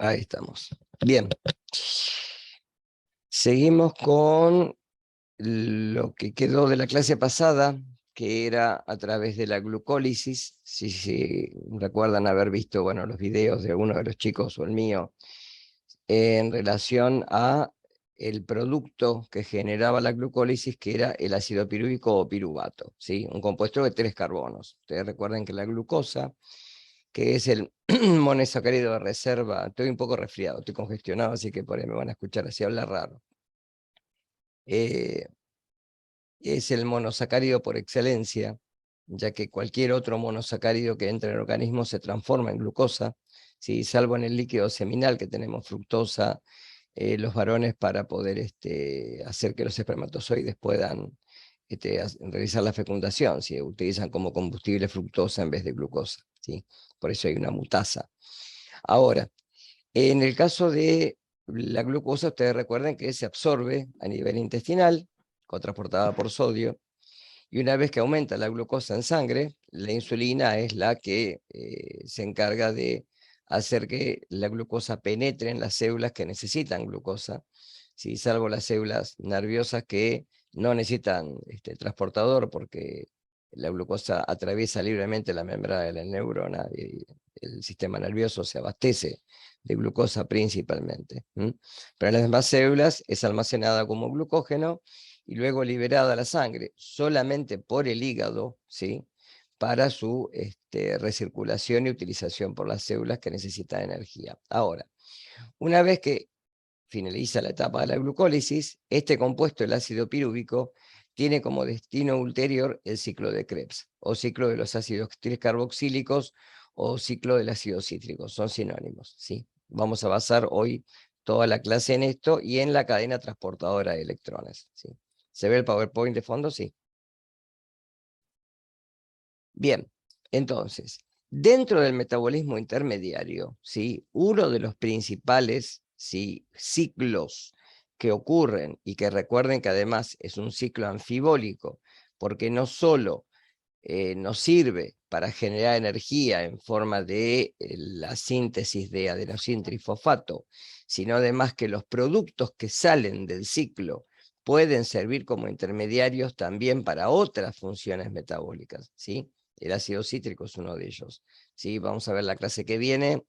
Ahí estamos. Bien. Seguimos con lo que quedó de la clase pasada, que era a través de la glucólisis. Si recuerdan haber visto, bueno, los videos de alguno de los chicos o el mío, en relación a el producto que generaba la glucólisis, que era el ácido pirúvico o piruvato, ¿sí? Un compuesto de 3 carbonos. Ustedes recuerden que la glucosa, que es el monosacárido de reserva, estoy un poco resfriado, estoy congestionado, así que por ahí me van a escuchar así hablar raro. Es el monosacárido por excelencia, ya que cualquier otro monosacárido que entre en el organismo se transforma en glucosa, ¿sí? Salvo en el líquido seminal, que tenemos fructosa, los varones, para poder hacer que los espermatozoides puedan realizar la fecundación, ¿sí? Utilizan como combustible fructosa en vez de glucosa, ¿sí? Por eso hay una mutasa. Ahora, en el caso de la glucosa, ustedes recuerden que se absorbe a nivel intestinal, transportada por sodio, y una vez que aumenta la glucosa en sangre, la insulina es la que se encarga de hacer que la glucosa penetre en las células que necesitan glucosa, ¿sí? Salvo las células nerviosas que no necesitan transportador, porque la glucosa atraviesa libremente la membrana de la neurona y el sistema nervioso se abastece de glucosa principalmente. Pero en las demás células es almacenada como glucógeno y luego liberada a la sangre solamente por el hígado, ¿sí? Para su recirculación y utilización por las células que necesitan energía. Ahora, una vez que finaliza la etapa de la glucólisis, este compuesto, el ácido pirúvico, tiene como destino ulterior el ciclo de Krebs, o ciclo de los ácidos carboxílicos, o ciclo del ácido cítrico, son sinónimos, ¿sí? Vamos a basar hoy toda la clase en esto y en la cadena transportadora de electrones, ¿sí? ¿Se ve el PowerPoint de fondo? Sí. Bien, entonces, dentro del metabolismo intermediario, ¿sí? Uno de los principales, ¿sí?, ciclos que ocurren, y que recuerden que además es un ciclo anfibólico, porque no solo nos sirve para generar energía en forma de la síntesis de adenosín trifosfato, sino además que los productos que salen del ciclo pueden servir como intermediarios también para otras funciones metabólicas, ¿sí? El ácido cítrico es uno de ellos, ¿sí? Vamos a ver la clase que viene,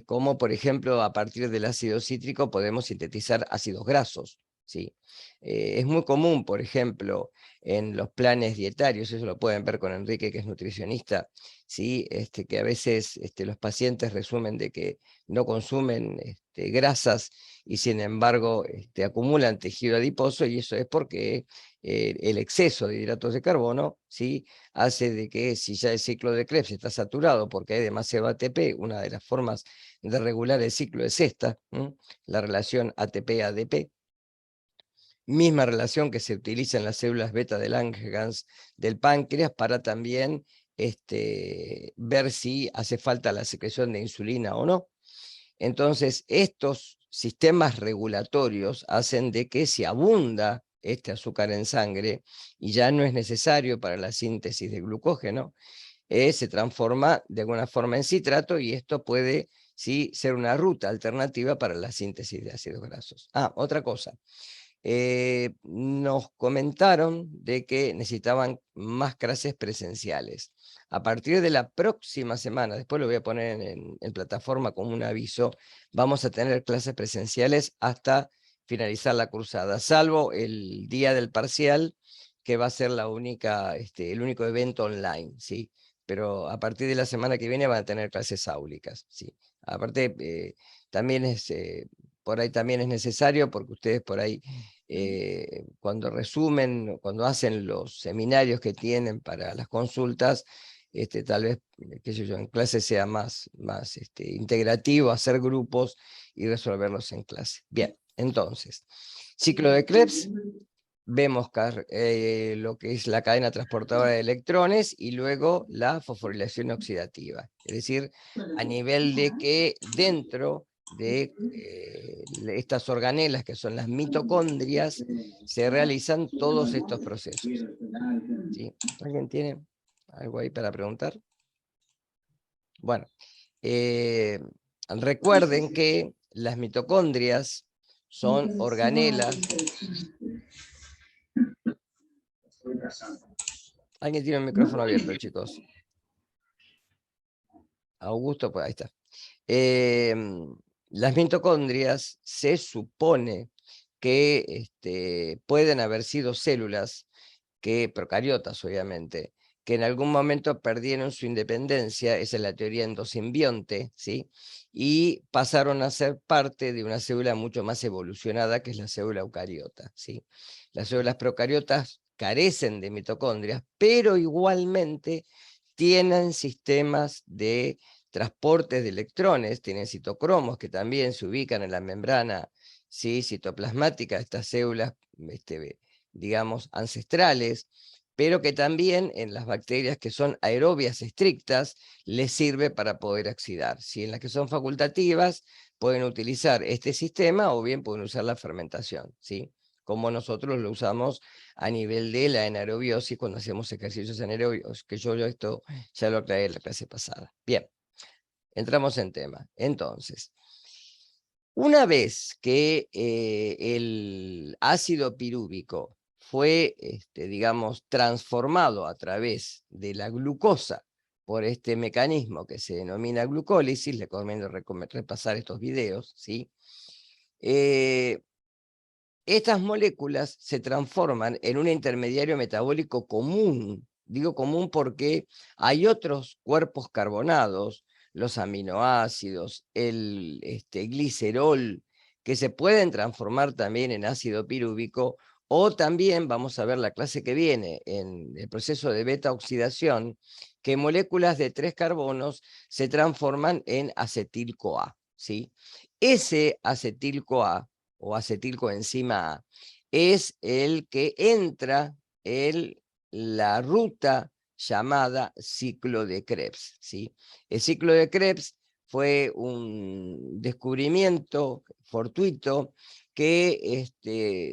cómo, por ejemplo, a partir del ácido cítrico podemos sintetizar ácidos grasos, ¿sí? Es muy común, por ejemplo, en los planes dietarios, eso lo pueden ver con Enrique, que es nutricionista, ¿sí? Que a veces los pacientes resumen de que no consumen grasas y sin embargo acumulan tejido adiposo, y eso es porque el exceso de hidratos de carbono, ¿sí?, hace de que, si ya el ciclo de Krebs está saturado porque hay demasiado ATP, una de las formas de regular el ciclo es esta, la relación ATP-ADP, misma relación que se utiliza en las células beta de Langerhans del páncreas para también ver si hace falta la secreción de insulina o no. Entonces, estos sistemas regulatorios hacen de que si abunda este azúcar en sangre y ya no es necesario para la síntesis de glucógeno, se transforma de alguna forma en citrato, y esto puede, sí, ser una ruta alternativa para la síntesis de ácidos grasos. Otra cosa. Nos comentaron de que necesitaban más clases presenciales. A partir de la próxima semana, después lo voy a poner en plataforma como un aviso, vamos a tener clases presenciales hasta finalizar la cursada, salvo el día del parcial, que va a ser el único evento online, ¿sí? Pero a partir de la semana que viene van a tener clases áulicas, ¿sí? Aparte, también por ahí también es necesario, porque ustedes por ahí, cuando resumen, cuando hacen los seminarios que tienen para las consultas, tal vez, qué sé yo, en clase sea más integrativo, hacer grupos y resolverlos en clase. Bien, entonces, ciclo de Krebs, vemos lo que es la cadena transportadora de electrones y luego la fosforilación oxidativa. Es decir, a nivel de que dentro de estas organelas, que son las mitocondrias, se realizan todos estos procesos, ¿sí? ¿Alguien tiene algo ahí para preguntar? Bueno, Recuerden que las mitocondrias son organelas. Alguien tiene el micrófono abierto, chicos. Augusto, pues ahí está. Las mitocondrias se supone que pueden haber sido células, procariotas obviamente, que en algún momento perdieron su independencia, esa es la teoría endosimbionte, ¿sí? Y pasaron a ser parte de una célula mucho más evolucionada, que es la célula eucariota, ¿sí? Las células procariotas carecen de mitocondrias, pero igualmente tienen sistemas de transporte de electrones, tienen citocromos que también se ubican en la membrana, ¿sí?, citoplasmática de estas células, digamos, ancestrales, pero que también en las bacterias que son aerobias estrictas les sirve para poder oxidar. Si en las que son facultativas pueden utilizar este sistema o bien pueden usar la fermentación, ¿sí?, como nosotros lo usamos a nivel de la anaerobiosis cuando hacemos ejercicios anaerobios, que yo esto ya lo aclaré en la clase pasada. Bien, entramos en tema. Entonces, una vez que el ácido pirúvico fue, digamos, transformado a través de la glucosa por este mecanismo que se denomina glucólisis, les recomiendo repasar estos videos, ¿sí? Estas moléculas se transforman en un intermediario metabólico común. Digo común porque hay otros cuerpos carbonados, los aminoácidos, el glicerol, que se pueden transformar también en ácido pirúvico, o también, vamos a ver la clase que viene, en el proceso de beta oxidación, que moléculas de 3 carbonos se transforman en acetil-CoA, ¿sí? Ese acetil-CoA, o acetilcoenzima A, es el que entra en la ruta llamada ciclo de Krebs, ¿sí? El ciclo de Krebs fue un descubrimiento fortuito que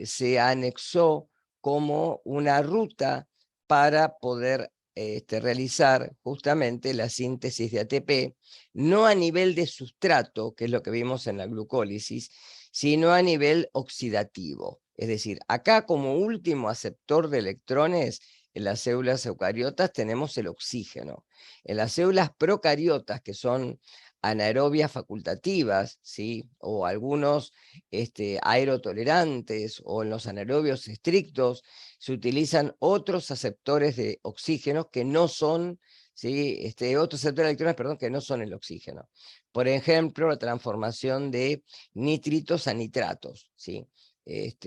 se anexó como una ruta para poder realizar justamente la síntesis de ATP, no a nivel de sustrato, que es lo que vimos en la glucólisis, sino a nivel oxidativo. Es decir, acá como último aceptor de electrones, en las células eucariotas tenemos el oxígeno. En las células procariotas, que son anaerobias facultativas, ¿sí?, o algunos aerotolerantes, o en los anaerobios estrictos, se utilizan otros aceptores de oxígeno que no son, ¿sí?, otros aceptores de electrones, perdón, que no son el oxígeno. Por ejemplo, la transformación de nitritos a nitratos, ¿sí?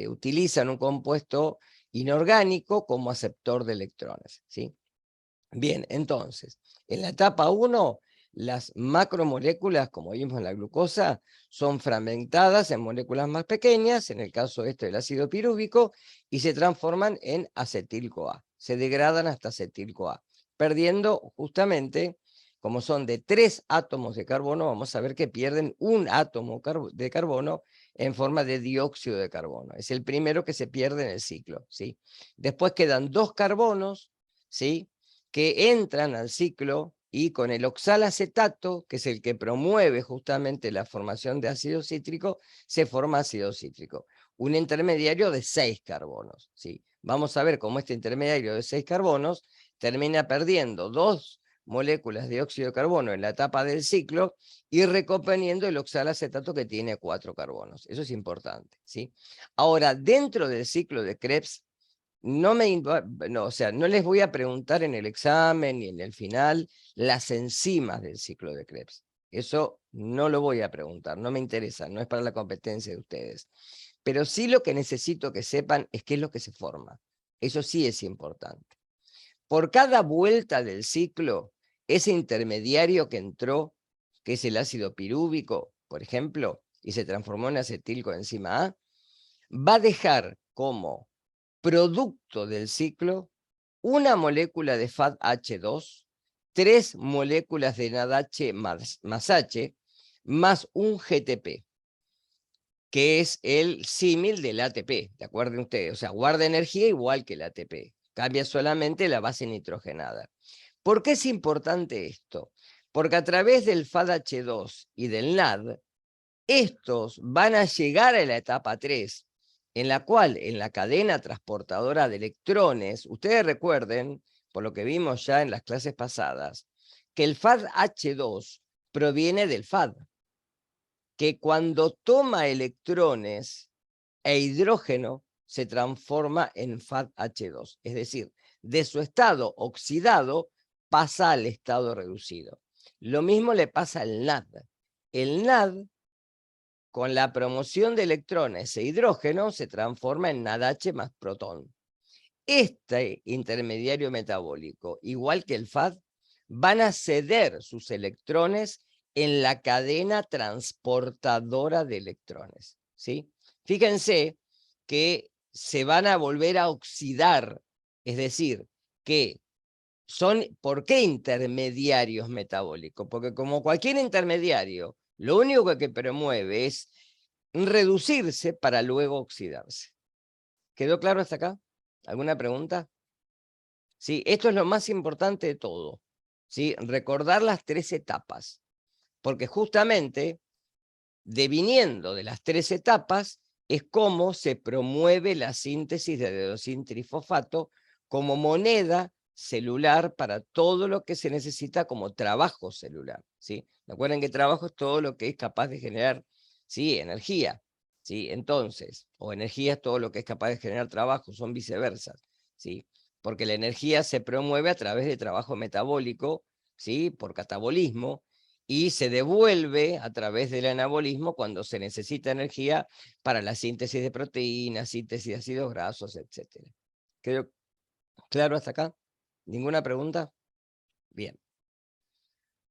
Utilizan un compuesto inorgánico como aceptor de electrones, ¿sí? Bien, entonces, en la etapa 1, las macromoléculas, como vimos en la glucosa, son fragmentadas en moléculas más pequeñas, en el caso del ácido pirúvico, y se transforman en acetil-CoA. Se degradan hasta acetil-CoA, perdiendo justamente, como son de 3 átomos de carbono, vamos a ver que pierden un átomo de carbono en forma de dióxido de carbono. Es el primero que se pierde en el ciclo, ¿sí? Después quedan 2 carbonos, ¿sí?, que entran al ciclo y con el oxalacetato, que es el que promueve justamente la formación de ácido cítrico, se forma ácido cítrico. Un intermediario de 6 carbonos, ¿sí? Vamos a ver cómo este intermediario de 6 carbonos termina perdiendo 2 moléculas de dióxido de carbono en la etapa del ciclo y recomponiendo el oxalacetato que tiene 4 carbonos. Eso es importante, ¿sí? Ahora, dentro del ciclo de Krebs, no les voy a preguntar en el examen ni en el final las enzimas del ciclo de Krebs. Eso no lo voy a preguntar, no me interesa, no es para la competencia de ustedes. Pero sí lo que necesito que sepan es qué es lo que se forma. Eso sí es importante. Por cada vuelta del ciclo, ese intermediario que entró, que es el ácido pirúvico, por ejemplo, y se transformó en acetilcoenzima A, va a dejar como producto del ciclo una molécula de FADH2, 3 moléculas de NADH más H, más un GTP, que es el símil del ATP, ¿de acuerdo ustedes? O sea, guarda energía igual que el ATP, cambia solamente la base nitrogenada. ¿Por qué es importante esto? Porque a través del FADH2 y del NAD, estos van a llegar a la etapa 3, en la cual en la cadena transportadora de electrones, ustedes recuerden, por lo que vimos ya en las clases pasadas, que el FADH2 proviene del FAD, que cuando toma electrones e hidrógeno se transforma en FADH2, es decir, de su estado oxidado pasa al estado reducido. Lo mismo le pasa al NAD. El NAD, con la promoción de electrones e hidrógeno, se transforma en NADH más protón. Este intermediario metabólico, igual que el FAD, van a ceder sus electrones en la cadena transportadora de electrones, ¿sí? Fíjense que se van a volver a oxidar, es decir, que son, ¿por qué intermediarios metabólicos? Porque como cualquier intermediario, lo único que promueve es reducirse para luego oxidarse. ¿Quedó claro hasta acá? ¿Alguna pregunta? Sí, esto es lo más importante de todo, ¿sí? Recordar las 3 etapas, porque justamente, deviniendo de las 3 etapas, es cómo se promueve la síntesis de adenosín-trifosfato como moneda celular para todo lo que se necesita como trabajo celular, ¿sí? Recuerden que trabajo es todo lo que es capaz de generar, ¿sí?, energía, ¿sí? Entonces, o energía es todo lo que es capaz de generar trabajo, son viceversa, ¿sí? Porque la energía se promueve a través de trabajo metabólico, ¿sí?, por catabolismo, y se devuelve a través del anabolismo cuando se necesita energía para la síntesis de proteínas, síntesis de ácidos grasos, etc. ¿Quedó claro hasta acá? ¿Ninguna pregunta? Bien.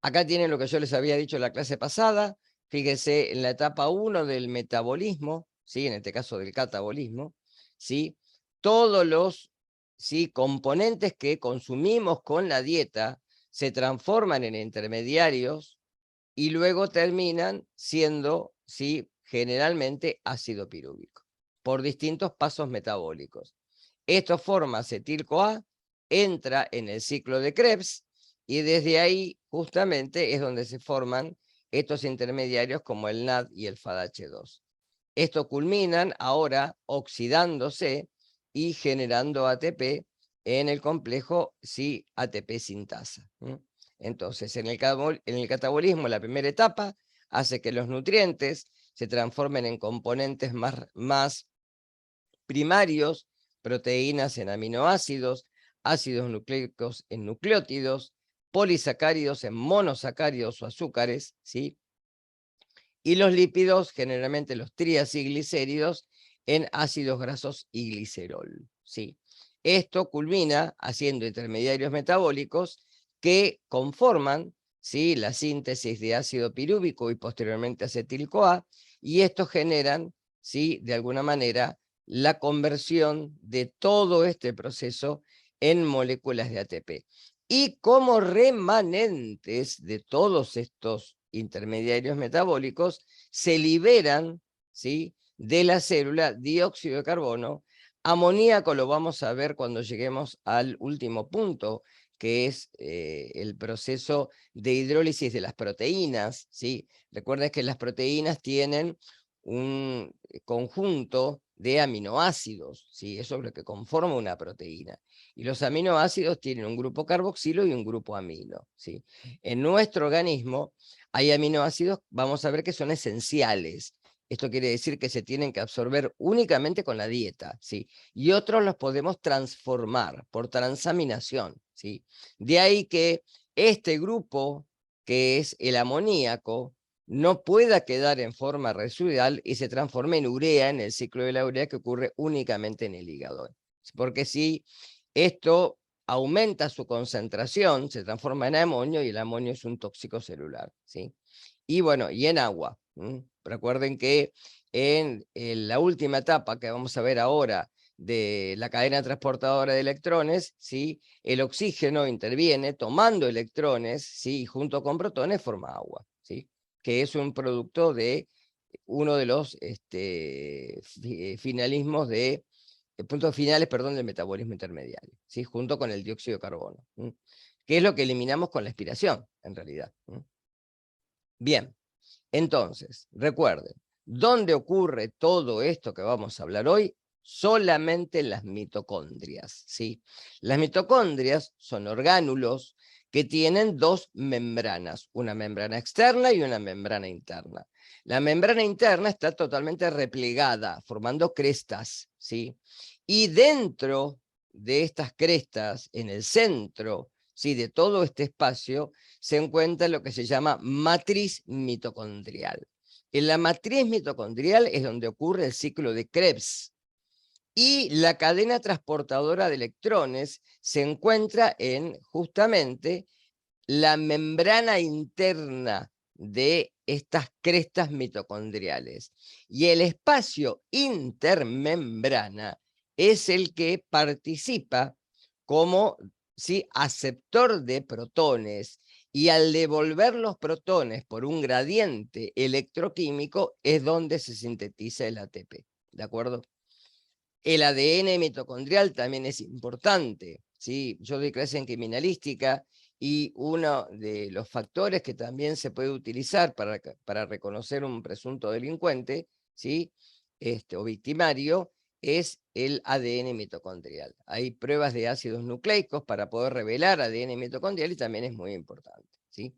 Acá tienen lo que yo les había dicho en la clase pasada. Fíjense, en la etapa 1 del metabolismo, ¿sí?, en este caso del catabolismo, ¿sí?, todos los, ¿sí?, componentes que consumimos con la dieta se transforman en intermediarios y luego terminan siendo, ¿sí?, generalmente ácido pirúvico, por distintos pasos metabólicos. Esto forma acetil-CoA, entra en el ciclo de Krebs, y desde ahí justamente es donde se forman estos intermediarios como el NAD y el FADH2. Estos culminan ahora oxidándose y generando ATP en el complejo, sí, ATP sintasa. Entonces, en el catabolismo, la primera etapa hace que los nutrientes se transformen en componentes más primarios, proteínas en aminoácidos, ácidos nucleicos en nucleótidos, polisacáridos en monosacáridos o azúcares, ¿sí?, y los lípidos, generalmente los triacilglicéridos, en ácidos grasos y glicerol, ¿sí? Esto culmina haciendo intermediarios metabólicos que conforman, ¿sí?, la síntesis de ácido pirúvico y posteriormente acetil-CoA, y estos generan, ¿sí?, de alguna manera, la conversión de todo este proceso en moléculas de ATP. Y como remanentes de todos estos intermediarios metabólicos, se liberan, ¿sí?, de la célula dióxido de carbono, amoníaco, lo vamos a ver cuando lleguemos al último punto, que es el proceso de hidrólisis de las proteínas, ¿sí? Recuerden que las proteínas tienen un conjunto de aminoácidos, ¿sí? Eso es lo que conforma una proteína. Y los aminoácidos tienen un grupo carboxilo y un grupo amino, ¿sí? En nuestro organismo hay aminoácidos, vamos a ver, que son esenciales. Esto quiere decir que se tienen que absorber únicamente con la dieta, ¿sí? Y otros los podemos transformar por transaminación, ¿sí? De ahí que este grupo, que es el amoníaco, no pueda quedar en forma residual y se transforme en urea, en el ciclo de la urea, que ocurre únicamente en el hígado. Porque si esto aumenta su concentración, se transforma en amonio, y el amonio es un tóxico celular, ¿sí? Y bueno, y en agua. Recuerden que en la última etapa que vamos a ver ahora de la cadena transportadora de electrones, ¿sí?, el oxígeno interviene tomando electrones, ¿sí?, y junto con protones forma agua, ¿sí?, que es un producto de uno de los finalismos de puntos finales, perdón, del metabolismo intermediario, ¿sí?, junto con el dióxido de carbono. que es lo que eliminamos con la expiración, en realidad. Bien, entonces, recuerden, ¿dónde ocurre todo esto que vamos a hablar hoy? Solamente en las mitocondrias, ¿sí? Las mitocondrias son orgánulos que tienen dos membranas, una membrana externa y una membrana interna. La membrana interna está totalmente replegada, formando crestas, ¿sí? Y dentro de estas crestas, en el centro, ¿sí?, de todo este espacio, se encuentra lo que se llama matriz mitocondrial. En la matriz mitocondrial es donde ocurre el ciclo de Krebs, y la cadena transportadora de electrones se encuentra en justamente la membrana interna de estas crestas mitocondriales. Y el espacio intermembrana es el que participa como, ¿sí?, aceptor de protones, y al devolver los protones por un gradiente electroquímico es donde se sintetiza el ATP. ¿De acuerdo? El ADN mitocondrial también es importante, ¿sí? Yo doy clase en criminalística y uno de los factores que también se puede utilizar para reconocer un presunto delincuente, ¿sí?, o victimario, es el ADN mitocondrial. Hay pruebas de ácidos nucleicos para poder revelar ADN mitocondrial y también es muy importante, ¿sí?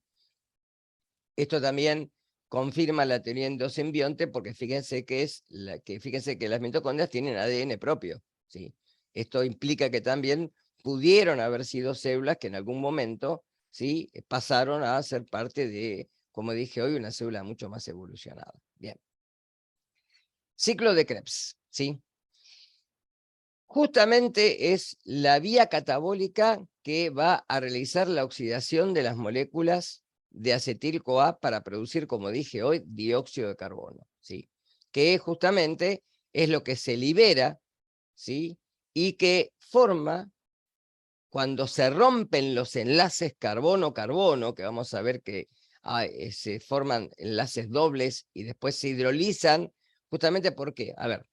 Esto también confirma la teoría endosimbionte, porque fíjense que las mitocondrias tienen ADN propio, ¿sí? Esto implica que también pudieron haber sido células que en algún momento, ¿sí?, pasaron a ser parte de, como dije hoy, una célula mucho más evolucionada. Bien. Ciclo de Krebs, ¿sí? Justamente es la vía catabólica que va a realizar la oxidación de las moléculas de acetil-CoA para producir, como dije hoy, dióxido de carbono, ¿sí?, que justamente es lo que se libera, ¿sí?, y que forma, cuando se rompen los enlaces carbono-carbono, que vamos a ver que se forman enlaces dobles y después se hidrolizan, justamente ¿por qué? A ver,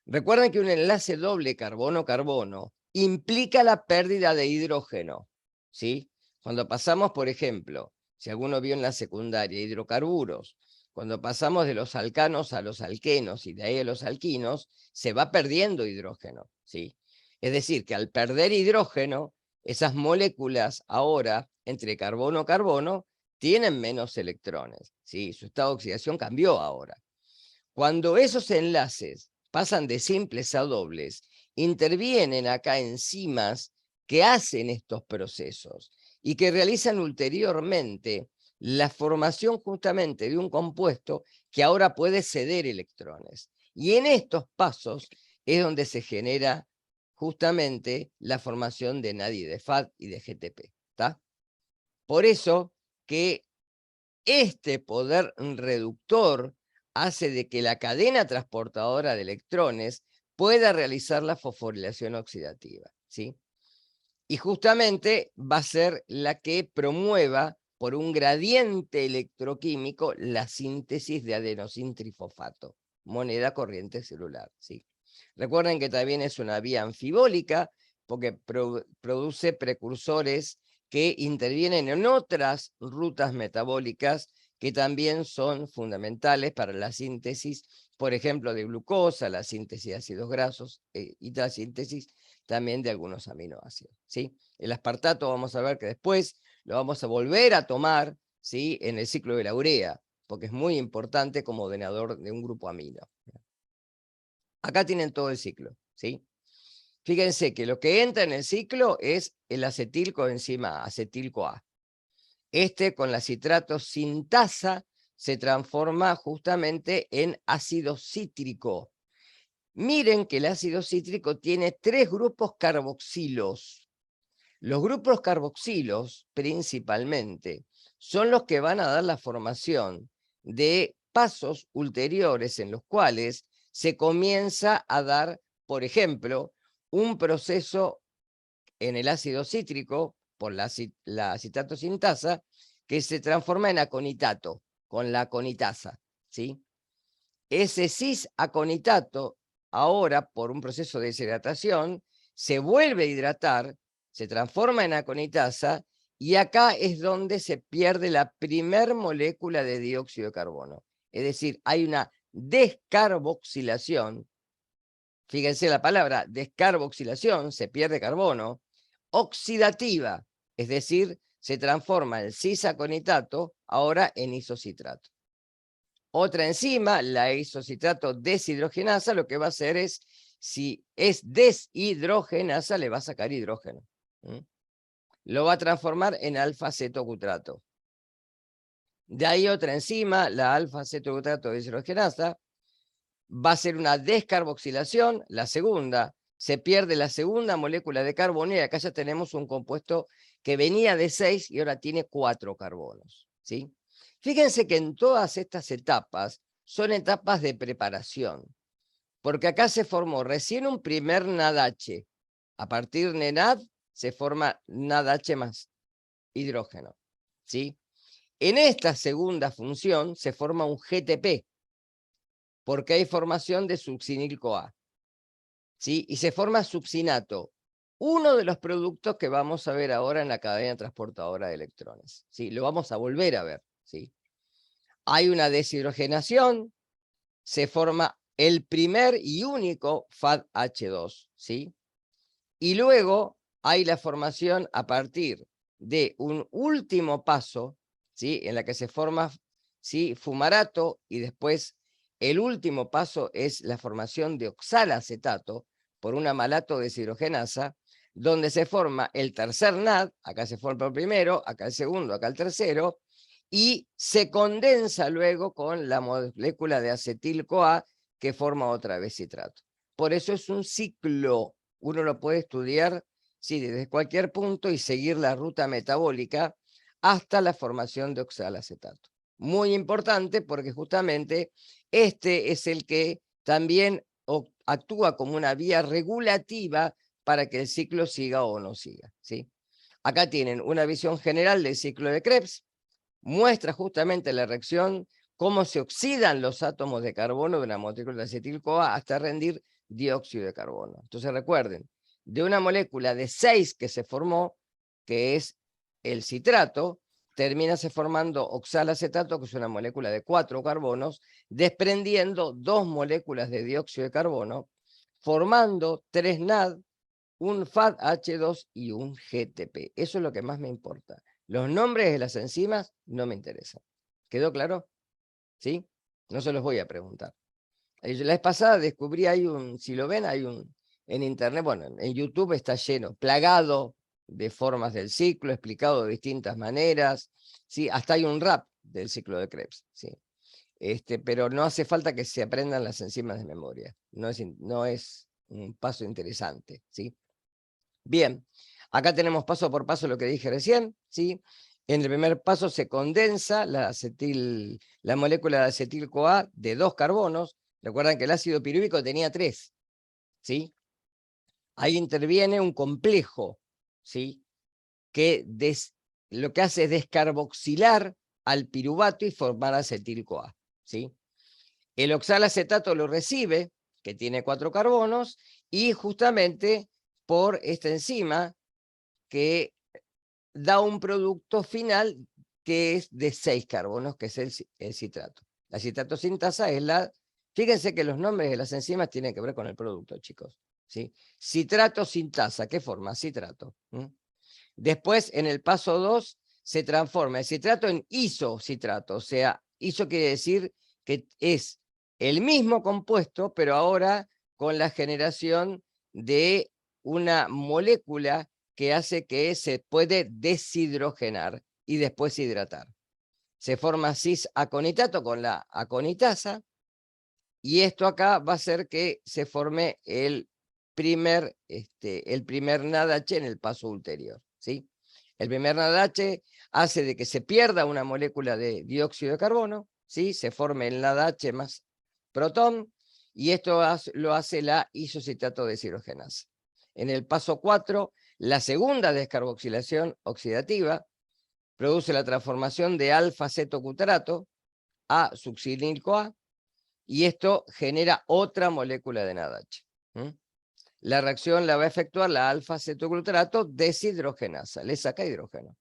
recuerden que un enlace doble carbono-carbono implica la pérdida de hidrógeno, ¿sí? Cuando pasamos, por ejemplo, si alguno vio en la secundaria hidrocarburos, cuando pasamos de los alcanos a los alquenos y de ahí a los alquinos, se va perdiendo hidrógeno, ¿sí? Es decir, que al perder hidrógeno, esas moléculas ahora, entre carbono-carbono, tienen menos electrones, ¿sí? Su estado de oxidación cambió ahora. Cuando esos enlaces pasan de simples a dobles, intervienen acá enzimas que hacen estos procesos y que realizan ulteriormente la formación justamente de un compuesto que ahora puede ceder electrones. Y en estos pasos es donde se genera justamente la formación de NAD y de FAD y de GTP. ¿Está? Por eso que este poder reductor hace de que la cadena transportadora de electrones pueda realizar la fosforilación oxidativa, ¿sí? Y justamente va a ser la que promueva por un gradiente electroquímico la síntesis de adenosintrifosfato, moneda corriente celular, ¿sí? Recuerden que también es una vía anfibólica porque produce precursores que intervienen en otras rutas metabólicas que también son fundamentales para la síntesis, por ejemplo, de glucosa, la síntesis de ácidos grasos y la síntesis también de algunos aminoácidos, ¿sí? El aspartato vamos a ver que después lo vamos a volver a tomar, ¿sí?, en el ciclo de la urea, porque es muy importante como ordenador de un grupo amino. Acá tienen todo el ciclo, ¿sí? Fíjense que lo que entra en el ciclo es el acetilcoenzima A, acetil-CoA. Con la citrato sintasa se transforma justamente en ácido cítrico. Miren que el ácido cítrico tiene 3 grupos carboxilos. Los grupos carboxilos, principalmente, son los que van a dar la formación de pasos ulteriores en los cuales se comienza a dar, por ejemplo, un proceso en el ácido cítrico, por la citato sintasa, que se transforma en aconitato, con la aconitasa, ¿sí? Ese cis-aconitato, ahora, por un proceso de deshidratación, se vuelve a hidratar, se transforma en aconitasa Y acá es donde se pierde la primer molécula de dióxido de carbono. Es decir, hay una descarboxilación. Fíjense la palabra descarboxilación, se pierde carbono. Oxidativa, es decir, se transforma el cisaconitato ahora en isocitrato. Otra enzima, la isocitrato deshidrogenasa, lo que va a hacer es, si es deshidrogenasa, le va a sacar hidrógeno. Lo va a transformar en alfa-cetobutrato. De ahí otra enzima, la alfa-cetobutrato deshidrogenasa, va a hacer una descarboxilación, la segunda, se pierde la segunda molécula de carbono y acá ya tenemos un compuesto que venía de 6 y ahora tiene 4 carbonos, ¿sí? Fíjense que en todas estas etapas son etapas de preparación, porque acá se formó recién un primer NADH. A partir de NAD se forma NADH más hidrógeno, ¿sí? En esta segunda función se forma un GTP, porque hay formación de succinil-CoA, ¿sí? Y se forma succinato, uno de los productos que vamos a ver ahora en la cadena transportadora de electrones, ¿sí? Lo vamos a volver a ver, ¿sí? Hay una deshidrogenación, se forma el primer y único FADH2, ¿sí? Y luego hay la formación a partir de un último paso, ¿sí? En la que se forma, ¿sí? Fumarato, y después el último paso es la formación de oxalacetato por una malato deshidrogenasa, donde se forma el tercer NAD, acá se forma el primero, acá el segundo, acá el tercero, y se condensa luego con la molécula de acetil-CoA que forma otra vez citrato. Por eso es un ciclo. Uno lo puede estudiar, sí, desde cualquier punto y seguir la ruta metabólica hasta la formación de oxalacetato. Muy importante porque justamente este es el que también actúa como una vía regulativa para que el ciclo siga o no siga, ¿sí? Acá tienen una visión general del ciclo de Krebs, muestra justamente la reacción, cómo se oxidan los átomos de carbono de una molécula de acetil-CoA hasta rendir dióxido de carbono. Entonces recuerden, de una molécula de 6 que se formó, que es el citrato, termina se formando oxalacetato, que es una molécula de 4 carbonos, desprendiendo 2 moléculas de dióxido de carbono, formando 3 NAD, un FADH2 y un GTP. Eso es lo que más me importa. Los nombres de las enzimas no me interesan. ¿Quedó claro? ¿Sí? No se los voy a preguntar. La vez pasada descubrí, si lo ven, en internet, bueno, en YouTube está lleno, plagado de formas del ciclo, explicado de distintas maneras, ¿sí? Hasta hay un rap del ciclo de Krebs, ¿sí? Pero no hace falta que se aprendan las enzimas de memoria, no es un paso interesante, ¿sí? Bien, acá tenemos paso por paso lo que dije recién, ¿sí? En el primer paso se condensa la molécula de acetil-CoA de 2 carbonos. Recuerdan que el ácido pirúvico tenía 3, ¿sí? Ahí interviene un complejo, ¿sí? Que lo que hace es descarboxilar al piruvato y formar acetil-CoA, ¿sí? El oxalacetato lo recibe, que tiene 4 carbonos, y justamente por esta enzima que da un producto final que es de 6 carbonos, que es el citrato. La citrato sintasa es la... Fíjense que los nombres de las enzimas tienen que ver con el producto, chicos, ¿sí? Citrato sintasa, ¿qué forma? Citrato. Después, en el paso 2, se transforma el citrato en isocitrato, o sea, iso quiere decir que es el mismo compuesto, pero ahora con la generación de una molécula que hace que se puede deshidrogenar y después hidratar. Se forma cis-aconitato con la aconitasa, y esto acá va a hacer que se forme el primer NADH en el paso ulterior, ¿sí? El primer NADH hace de que se pierda una molécula de dióxido de carbono, ¿sí? Se forme el NADH más protón, y esto lo hace la isocitrato deshidrogenasa. En el paso 4, la segunda descarboxilación oxidativa produce la transformación de alfa-cetobutrato a succinil-CoA, y esto genera otra molécula de NADH. la reacción la va a efectuar la alfa-cetoglutarato deshidrogenasa, le saca hidrógeno.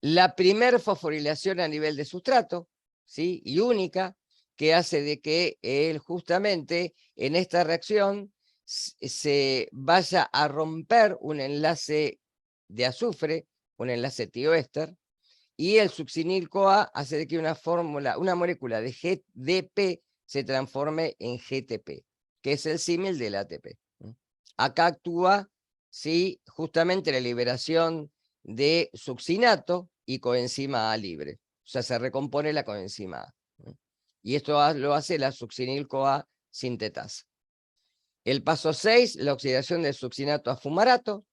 La primer fosforilación a nivel de sustrato, ¿sí? Y única, que hace de que él justamente en esta reacción se vaya a romper un enlace de azufre, un enlace tioéster, y el succinil-CoA hace de que una molécula de GDP se transforme en GTP, que es el símil del ATP. Acá actúa, ¿sí? Justamente la liberación de succinato y coenzima A libre. O sea, se recompone la coenzima A. Y esto lo hace la succinil-CoA sintetasa. El paso 6, la oxidación del succinato a fumarato.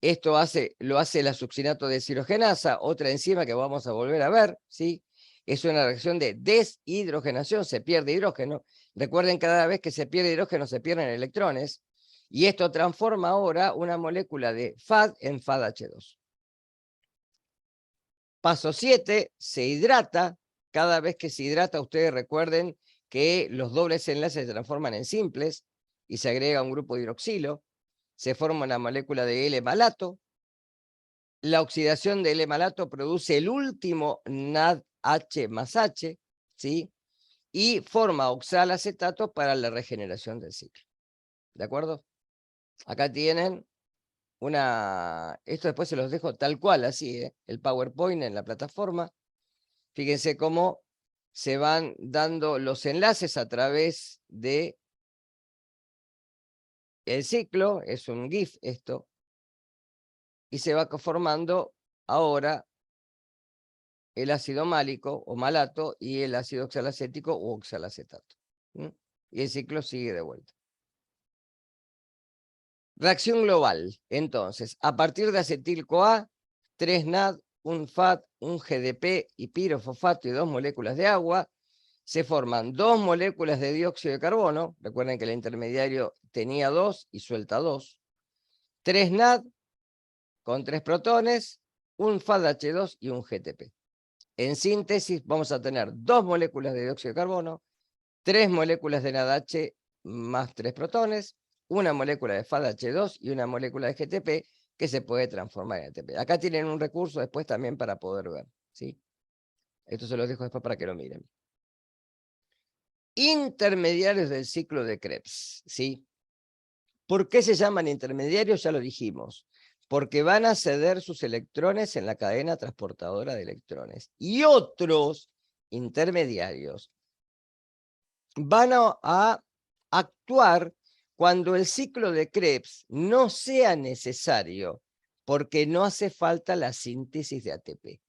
Esto lo hace la succinato deshidrogenasa, otra enzima que vamos a volver a ver, ¿sí? Es una reacción de deshidrogenación, se pierde hidrógeno. Recuerden, cada vez que se pierde hidrógeno se pierden electrones. Y esto transforma ahora una molécula de FAD en FADH2. Paso 7, se hidrata. Cada vez que se hidrata, ustedes recuerden que los dobles enlaces se transforman en simples y se agrega un grupo de hidroxilo. Se forma una molécula de L-malato. La oxidación de L-malato produce el último NADH más H, ¿sí? Y forma oxalacetato para la regeneración del ciclo. ¿De acuerdo? Acá tienen esto después se los dejo tal cual, así, el PowerPoint en la plataforma. Fíjense cómo se van dando los enlaces a través de el ciclo, es un GIF esto, y se va formando ahora el ácido málico o malato y el ácido oxalacético o oxalacetato. Y el ciclo sigue de vuelta. Reacción global. Entonces, a partir de acetil-CoA, 3 NAD, un FAD, un GDP y pirofosfato y 2 moléculas de agua, se forman 2 moléculas de dióxido de carbono. Recuerden que el intermediario tenía 2 y suelta 2. 3 NAD con 3 protones, un FADH2 y un GTP. En síntesis, vamos a tener 2 moléculas de dióxido de carbono, 3 moléculas de NADH más 3 protones, una molécula de FADH2 y una molécula de GTP que se puede transformar en ATP. Acá tienen un recurso después también para poder ver, ¿sí? Esto se los dejo después para que lo miren. Intermediarios del ciclo de Krebs, ¿sí? ¿Por qué se llaman intermediarios? Ya lo dijimos. Porque van a ceder sus electrones en la cadena transportadora de electrones. Y otros intermediarios van a actuar cuando el ciclo de Krebs no sea necesario, porque no hace falta la síntesis de ATP.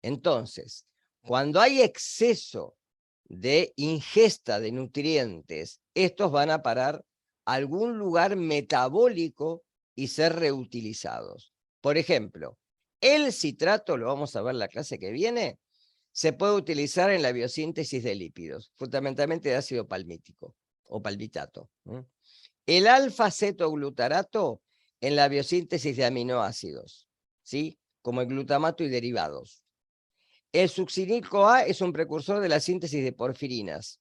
Entonces, cuando hay exceso de ingesta de nutrientes, estos van a parar a algún lugar metabólico y ser reutilizados. Por ejemplo, el citrato, lo vamos a ver la clase que viene, se puede utilizar en la biosíntesis de lípidos, fundamentalmente de ácido palmítico o palmitato. El alfa-cetoglutarato en la biosíntesis de aminoácidos, ¿sí? Como el glutamato y derivados. El succinil-CoA es un precursor de la síntesis de porfirinas.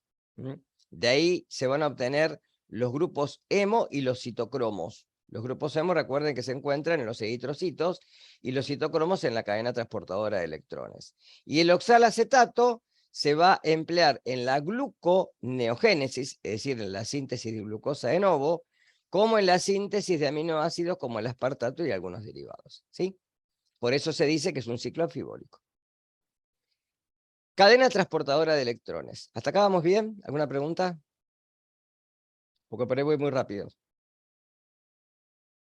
De ahí se van a obtener los grupos hemo y los citocromos. Los grupos hemo, recuerden que se encuentran en los eritrocitos y los citocromos en la cadena transportadora de electrones. Y el oxalacetato se va a emplear en la gluconeogénesis, es decir, en la síntesis de glucosa de novo, como en la síntesis de aminoácidos como el aspartato y algunos derivados, ¿sí? Por eso se dice que es un ciclo anfibólico. Cadena transportadora de electrones. ¿Hasta acá vamos bien? ¿Alguna pregunta? Porque por ahí voy muy rápido.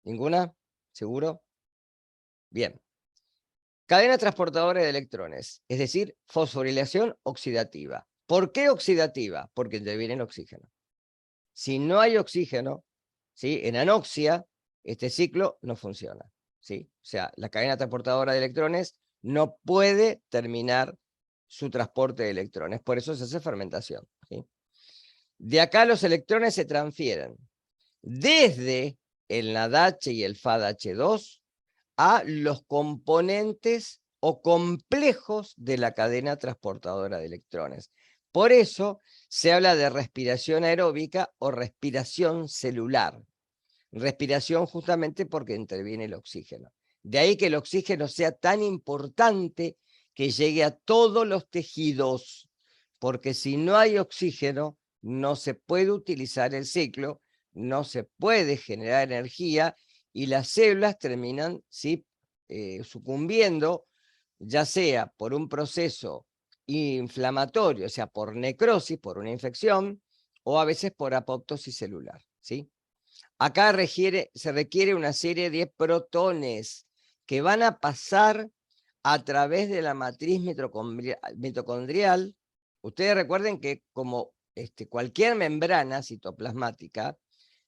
¿Ninguna? ¿Seguro? Bien. Cadena transportadora de electrones, es decir, fosforilación oxidativa. ¿Por qué oxidativa? Porque interviene el oxígeno. Si no hay oxígeno, ¿sí? En anoxia, este ciclo no funciona, ¿sí? O sea, la cadena transportadora de electrones no puede terminar su transporte de electrones. Por eso se hace fermentación, ¿sí? De acá los electrones se transfieren desde el NADH y el FADH2 a los componentes o complejos de la cadena transportadora de electrones. Por eso se habla de respiración aeróbica o respiración celular. Respiración justamente porque interviene el oxígeno. De ahí que el oxígeno sea tan importante que llegue a todos los tejidos, porque si no hay oxígeno, no se puede utilizar el ciclo, no se puede generar energía y las células terminan, ¿sí? Sucumbiendo, ya sea por un proceso inflamatorio, o sea, por necrosis, por una infección, o a veces por apoptosis celular, ¿sí? Acá se requiere una serie de protones que van a pasar a través de la matriz mitocondrial. Ustedes recuerden que como cualquier membrana citoplasmática,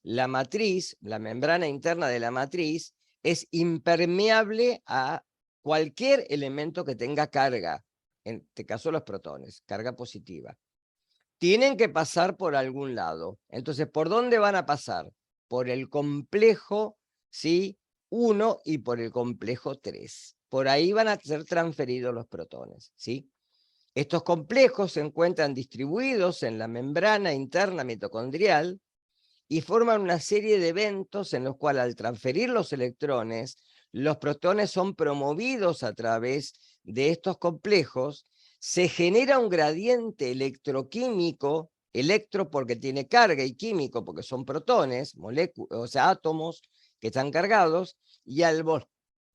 la matriz, la membrana interna de la matriz, es impermeable a cualquier elemento que tenga carga, en este caso los protones, carga positiva. Tienen que pasar por algún lado. Entonces, ¿por dónde van a pasar? Por el complejo, ¿sí? 1 y por el complejo 3. Por ahí van a ser transferidos los protones, ¿sí? Estos complejos se encuentran distribuidos en la membrana interna mitocondrial y forman una serie de eventos en los cuales al transferir los electrones, los protones son promovidos a través de estos complejos, se genera un gradiente electroquímico, electro porque tiene carga y químico porque son protones, o sea, átomos que están cargados, y al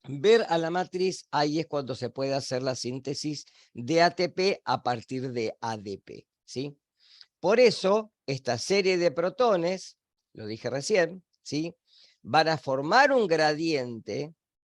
ver a la matriz, ahí es cuando se puede hacer la síntesis de ATP a partir de ADP, ¿sí? Por eso, esta serie de protones, lo dije recién, ¿sí? Van a formar un gradiente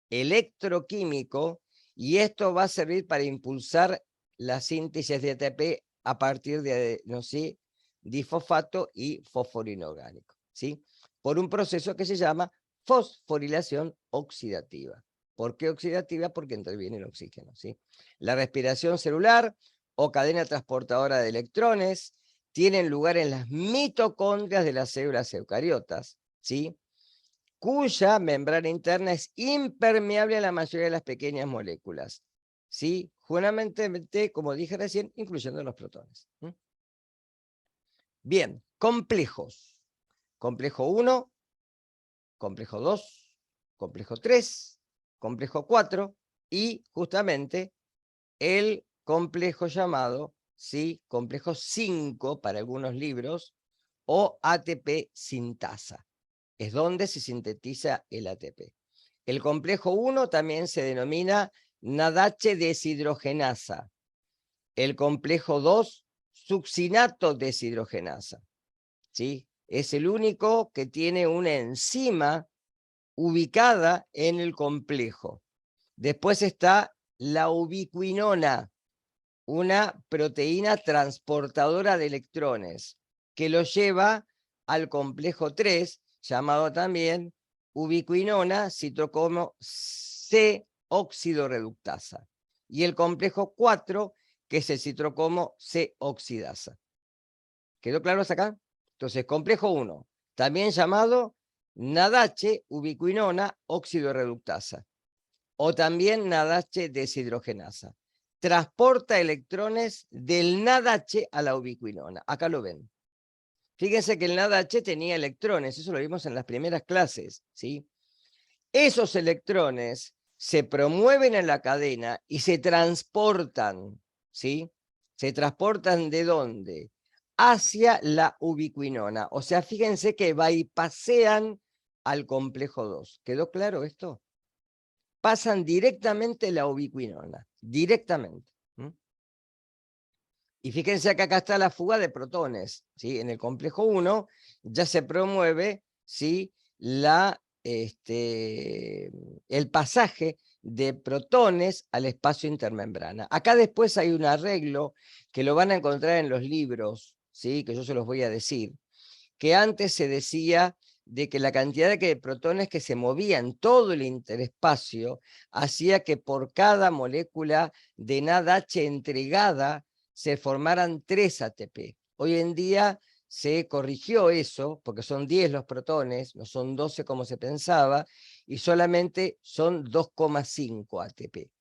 electroquímico y esto va a servir para impulsar la síntesis de ATP a partir de, no sé, difosfato y fosforino orgánico, ¿sí? Por un proceso que se llama fosforilación oxidativa. ¿Por qué oxidativa? Porque interviene el oxígeno, ¿sí? La respiración celular o cadena transportadora de electrones tienen lugar en las mitocondrias de las células eucariotas, ¿sí? Cuya membrana interna es impermeable a la mayoría de las pequeñas moléculas, ¿sí? Fundamentalmente, como dije recién, incluyendo los protones. Bien, complejos. Complejo 1, complejo 2, complejo 3, complejo 4 y justamente el complejo llamado, ¿sí? Complejo 5 para algunos libros, o ATP sintasa. Es donde se sintetiza el ATP. El complejo 1 también se denomina NADH deshidrogenasa. El complejo 2, succinato deshidrogenasa, ¿sí? Es el único que tiene una enzima ubicada en el complejo. Después está la ubiquinona, una proteína transportadora de electrones, que lo lleva al complejo 3, llamado también ubiquinona citocromo C oxidorreductasa. Y el complejo 4, que es el citocromo C oxidasa. ¿Quedó claro hasta acá? Entonces, complejo 1, también llamado NADH ubiquinona oxidorreductasa, o también NADH deshidrogenasa. Transporta electrones del NADH a la ubiquinona. Acá lo ven. Fíjense que el NADH tenía electrones, eso lo vimos en las primeras clases, ¿sí? Esos electrones se promueven en la cadena y se transportan, ¿sí? ¿Se transportan de dónde? Hacia la ubiquinona. O sea, fíjense que bypasean al complejo 2. ¿Quedó claro esto? Pasan directamente la ubiquinona, directamente. Y fíjense que acá está la fuga de protones, ¿sí? En el complejo 1 ya se promueve, ¿sí? El pasaje de protones al espacio intermembrana. Acá después hay un arreglo que lo van a encontrar en los libros, ¿sí? Que yo se los voy a decir, que antes se decía de que la cantidad de protones que se movían en todo el interespacio hacía que por cada molécula de NADH entregada se formaran 3 ATP. Hoy en día se corrigió eso, porque son 10 los protones, no son 12 como se pensaba, y solamente son 2,5 ATP.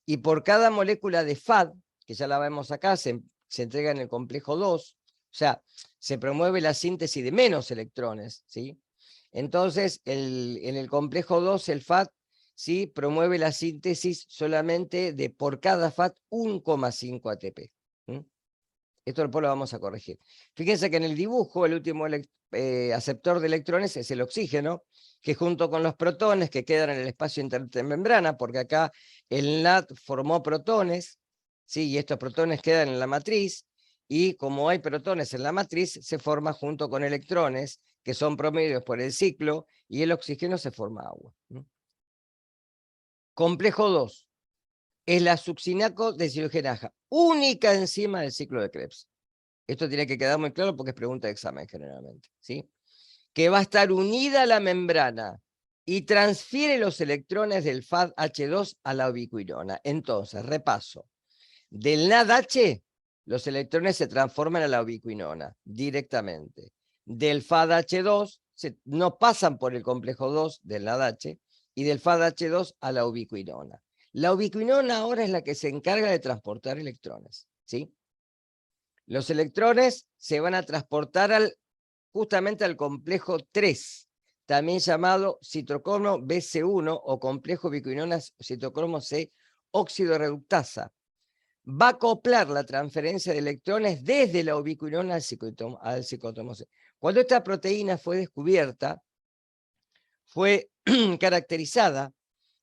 Y por cada molécula de FAD, que ya la vemos acá, se entrega en el complejo 2, o sea, se promueve la síntesis de menos electrones, ¿sí? Entonces, en el complejo 2, el FAT, ¿sí?, promueve la síntesis solamente de por cada FAT 1,5 ATP. Esto después lo vamos a corregir. Fíjense que en el dibujo el último aceptor de electrones es el oxígeno, que junto con los protones que quedan en el espacio intermembrana, porque acá el NAT formó protones, ¿sí?, y estos protones quedan en la matriz, y como hay protones en la matriz, se forma junto con electrones, que son promedios por el ciclo, y el oxígeno se forma agua. Complejo 2. Es la succinato deshidrogenasa, única enzima del ciclo de Krebs. Esto tiene que quedar muy claro porque es pregunta de examen generalmente, ¿sí? Que va a estar unida a la membrana y transfiere los electrones del FADH2 a la ubiquinona. Entonces, repaso. Del NADH, los electrones se transforman a la ubiquinona directamente. Del FADH2, no pasan por el complejo 2 del NADH, y del FADH2 a la ubiquinona. La ubiquinona ahora es la que se encarga de transportar electrones, ¿sí? Los electrones se van a transportar justamente al complejo 3, también llamado citocromo BC1 o complejo ubiquinona citocromo C óxido reductasa. Va a acoplar la transferencia de electrones desde la ubiquinona al ciclotomo C. Cuando esta proteína fue descubierta, fue caracterizada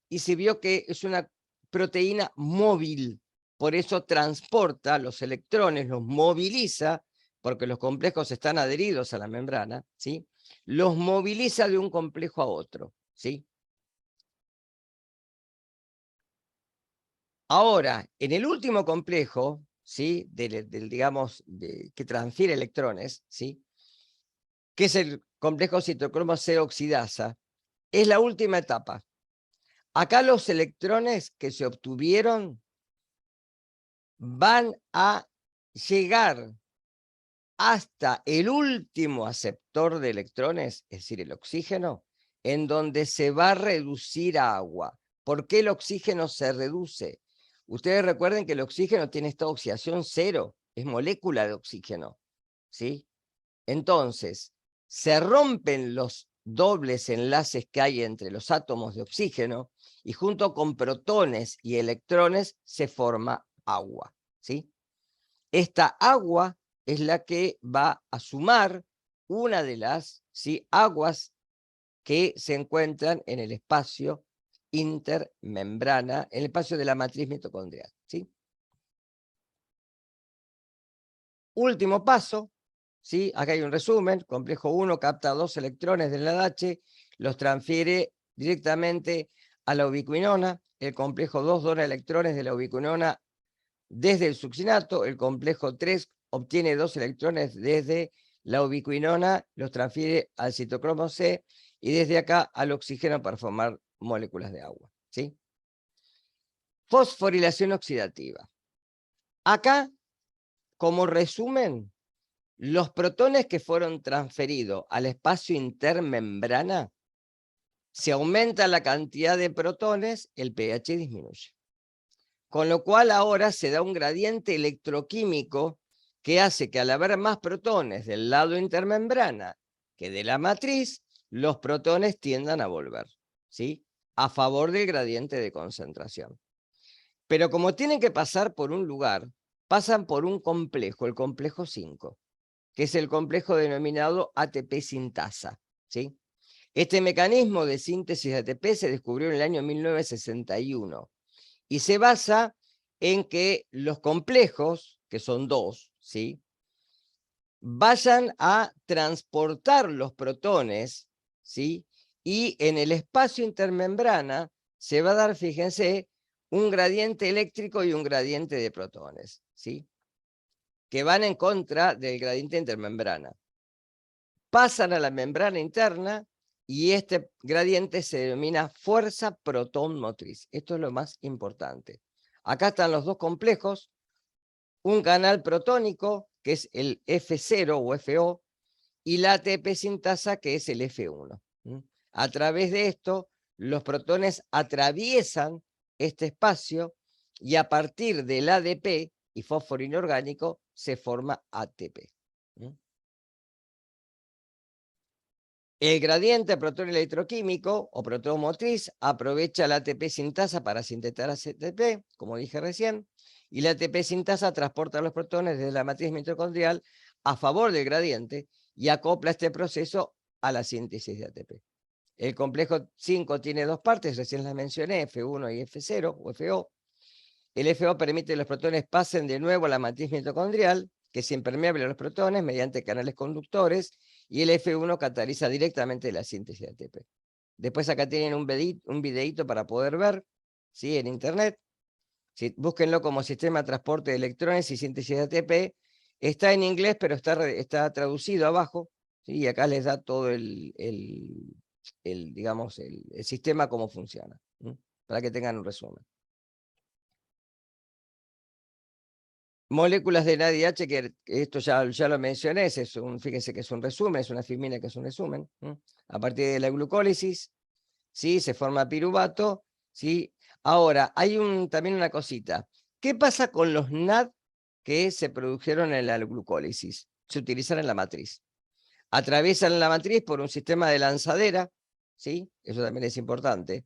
y se vio que es una proteína móvil. Por eso transporta los electrones, los moviliza, porque los complejos están adheridos a la membrana, ¿sí? Los moviliza de un complejo a otro, ¿sí? Ahora, en el último complejo, ¿sí?, digamos, que transfiere electrones, ¿sí?, que es el complejo citocromo C oxidasa, es la última etapa. Acá los electrones que se obtuvieron van a llegar hasta el último aceptor de electrones, es decir, el oxígeno, en donde se va a reducir a agua. ¿Por qué el oxígeno se reduce? Ustedes recuerden que el oxígeno tiene esta oxidación cero, es molécula de oxígeno, ¿sí? Entonces, se rompen los dobles enlaces que hay entre los átomos de oxígeno y junto con protones y electrones se forma agua, ¿sí? Esta agua es la que va a sumar una de las, ¿sí?, aguas que se encuentran en el espacio intermembrana, en el espacio de la matriz mitocondrial, ¿sí? Último paso, ¿sí? Acá hay un resumen. Complejo 1 capta 2 electrones del NADH, los transfiere directamente a la ubiquinona. El complejo 2 dona electrones de la ubiquinona desde el succinato. El complejo 3 obtiene 2 electrones desde la ubiquinona, los transfiere al citocromo C y desde acá al oxígeno para formar moléculas de agua, ¿sí? Fosforilación oxidativa. Acá, como resumen, los protones que fueron transferidos al espacio intermembrana, se aumenta la cantidad de protones, el pH disminuye. Con lo cual ahora se da un gradiente electroquímico que hace que al haber más protones del lado intermembrana que de la matriz, los protones tiendan a volver, ¿sí?, a favor del gradiente de concentración. Pero como tienen que pasar por un lugar, pasan por un complejo, el complejo 5, que es el complejo denominado ATP sintasa, ¿sí? Este mecanismo de síntesis de ATP se descubrió en el año 1961 y se basa en que los complejos, que son 2, ¿sí?, vayan a transportar los protones, ¿sí?, y en el espacio intermembrana se va a dar, fíjense, un gradiente eléctrico y un gradiente de protones, ¿sí?, que van en contra del gradiente intermembrana. Pasan a la membrana interna y este gradiente se denomina fuerza protón motriz. Esto es lo más importante. Acá están los dos complejos, un canal protónico, que es el F0 o FO, y la ATP sintasa, que es el F1. A través de esto, los protones atraviesan este espacio y a partir del ADP y fósforo inorgánico se forma ATP. El gradiente protón electroquímico o protón motriz aprovecha la ATP sintasa para sintetizar ATP, como dije recién, y la ATP sintasa transporta los protones desde la matriz mitocondrial a favor del gradiente y acopla este proceso a la síntesis de ATP. El complejo 5 tiene dos partes, recién las mencioné, F1 y F0 o FO. El FO permite que los protones pasen de nuevo a la matriz mitocondrial, que es impermeable a los protones mediante canales conductores, y el F1 cataliza directamente la síntesis de ATP. Después acá tienen un videíto para poder ver, ¿sí? En internet. Sí, búsquenlo como sistema de transporte de electrones y síntesis de ATP. Está en inglés, pero está traducido abajo, ¿sí? Y acá les da todo digamos, el sistema cómo funciona, ¿sí? Para que tengan un resumen. Moléculas de NADH, que esto ya lo mencioné, fíjense que es un resumen, es una fimina que es un resumen. A partir de la glucólisis, ¿sí? Se forma piruvato, ¿sí? Ahora, hay también una cosita. ¿Qué pasa con los NAD que se produjeron en la glucólisis? Se utilizan en la matriz. Atraviesan la matriz por un sistema de lanzadera, ¿sí? Eso también es importante.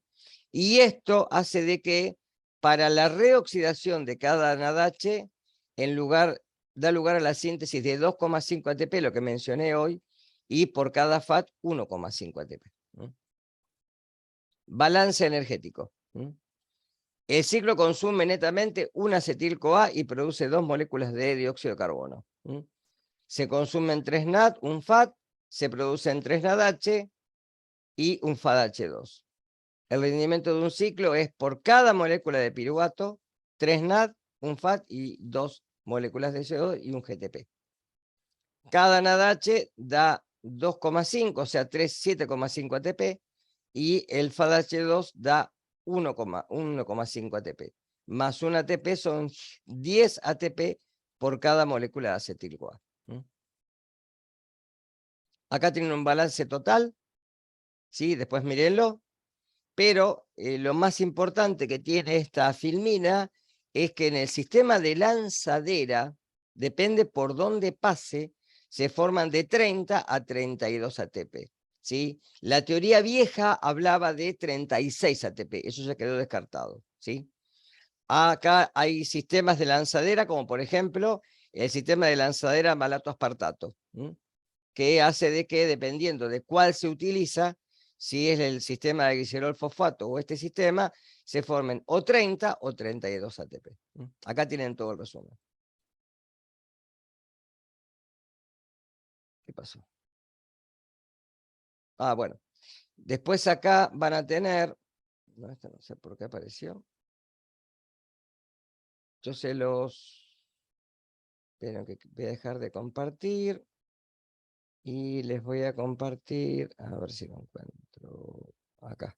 Y esto hace de que para la reoxidación de cada NADH, da lugar a la síntesis de 2,5 ATP, lo que mencioné hoy, y por cada FAT 1,5 ATP. Balance energético. El ciclo consume netamente un acetil-CoA y produce 2 moléculas de dióxido de carbono. Se consumen 3 NAD, un FAT, se producen 3 NADH y un FADH2. El rendimiento de un ciclo es por cada molécula de piruvato, 3 NAD, un FAT y 2 moléculas de CO2 y un GTP. Cada NADH da 2,5, o sea, 7,5 ATP, y el FADH2 da 1,5 ATP. Más un ATP son 10 ATP por cada molécula de acetil-CoA. Acá tienen un balance total, ¿sí? Después mírenlo. Pero lo más importante que tiene esta filmina es que en el sistema de lanzadera, depende por dónde pase, se forman de 30 a 32 ATP. ¿Sí? La teoría vieja hablaba de 36 ATP, eso ya quedó descartado. ¿Sí? Acá hay sistemas de lanzadera, como por ejemplo el sistema de lanzadera malato-aspartato, que hace de que, dependiendo de cuál se utiliza, si es el sistema de glicerol fosfato o este sistema, se formen o 30 o 32 ATP. Acá tienen todo el resumen. ¿Qué pasó? Ah, bueno. Después acá van a tener... No, esto no sé por qué apareció. Yo se los... Esperen que voy a dejar de compartir. Y les voy a compartir... A ver si lo encuentro acá.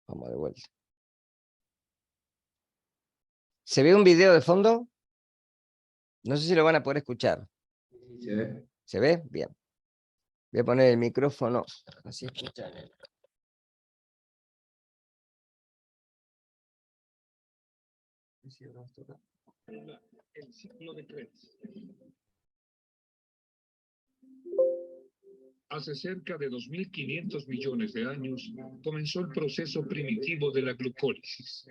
Vamos de vuelta. ¿Se ve un video de fondo? No sé si lo van a poder escuchar. ¿Se ve? ¿Se ve? Bien. Voy a poner el micrófono, así escuchan. El ciclo de Krebs. Hace cerca de 2.500 millones de años comenzó el proceso primitivo de la glucólisis.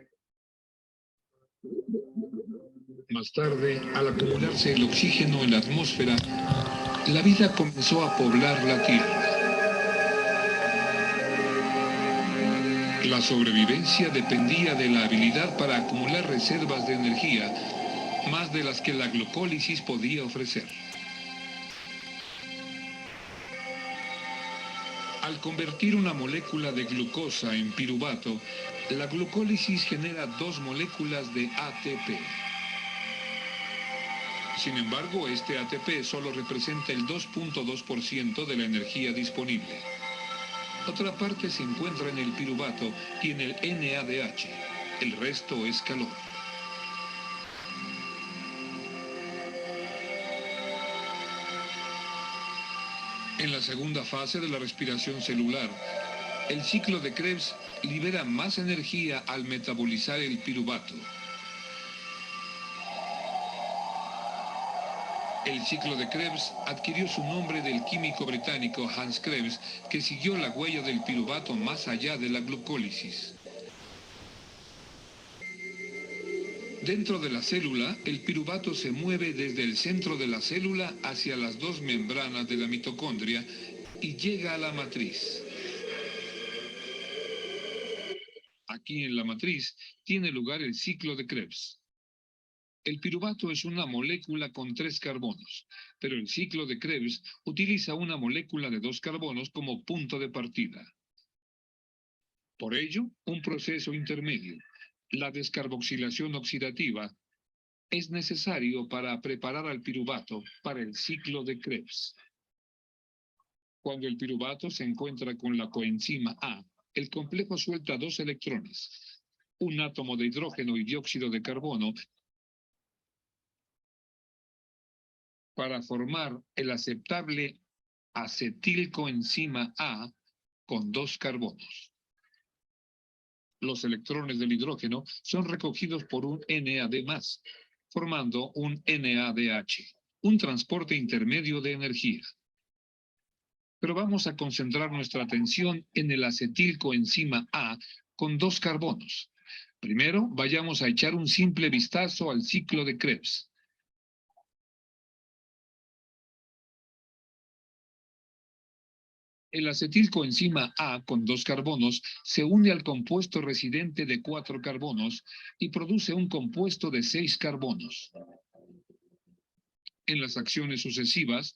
Más tarde, al acumularse el oxígeno en la atmósfera, la vida comenzó a poblar la Tierra. La sobrevivencia dependía de la habilidad para acumular reservas de energía, más de las que la glucólisis podía ofrecer. Al convertir una molécula de glucosa en piruvato, la glucólisis genera 2 moléculas de ATP. Sin embargo, este ATP solo representa el 2,2% de la energía disponible. Otra parte se encuentra en el piruvato y en el NADH. El resto es calor. En la segunda fase de la respiración celular, el ciclo de Krebs libera más energía al metabolizar el piruvato. El ciclo de Krebs adquirió su nombre del químico británico Hans Krebs, que siguió la huella del piruvato más allá de la glucólisis. Dentro de la célula, el piruvato se mueve desde el centro de la célula hacia las dos membranas de la mitocondria y llega a la matriz. Aquí en la matriz tiene lugar el ciclo de Krebs. El piruvato es una molécula con 3 carbonos, pero el ciclo de Krebs utiliza una molécula de 2 carbonos como punto de partida. Por ello, un proceso intermedio, la descarboxilación oxidativa, es necesario para preparar al piruvato para el ciclo de Krebs. Cuando el piruvato se encuentra con la coenzima A, el complejo suelta 2 electrones, un átomo de hidrógeno y dióxido de carbono, para formar el aceptable acetilcoenzima A con 2 carbonos. Los electrones del hidrógeno son recogidos por un NAD+, formando un NADH, un transporte intermedio de energía. Pero vamos a concentrar nuestra atención en el acetilcoenzima A con 2 carbonos. Primero, vayamos a echar un simple vistazo al ciclo de Krebs. El acetilcoenzima A con 2 carbonos se une al compuesto residente de 4 carbonos y produce un compuesto de 6 carbonos. En las acciones sucesivas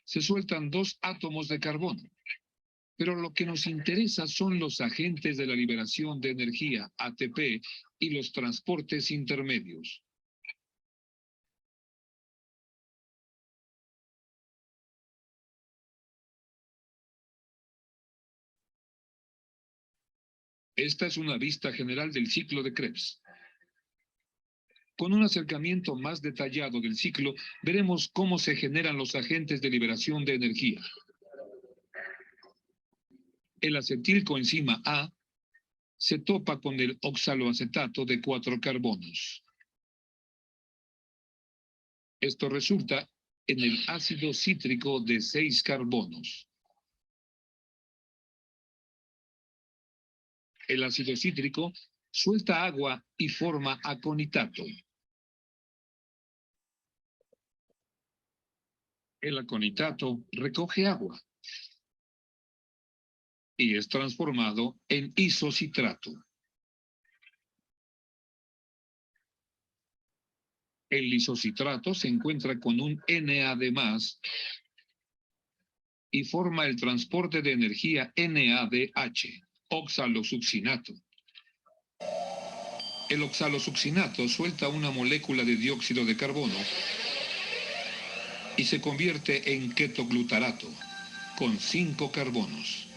se sueltan 2 átomos de carbono. Pero lo que nos interesa son los agentes de la liberación de energía, ATP, y los transportes intermedios. Esta es una vista general del ciclo de Krebs. Con un acercamiento más detallado del ciclo, veremos cómo se generan los agentes de liberación de energía. El acetilcoenzima A se topa con el oxaloacetato de 4 carbonos. Esto resulta en el ácido cítrico de 6 carbonos. El ácido cítrico suelta agua y forma aconitato. El aconitato recoge agua y es transformado en isocitrato. El isocitrato se encuentra con un NAD+ y forma el transporte de energía NADH, oxalosuccinato. El oxalosuccinato suelta una molécula de dióxido de carbono y se convierte en ketoglutarato, con 5 carbonos.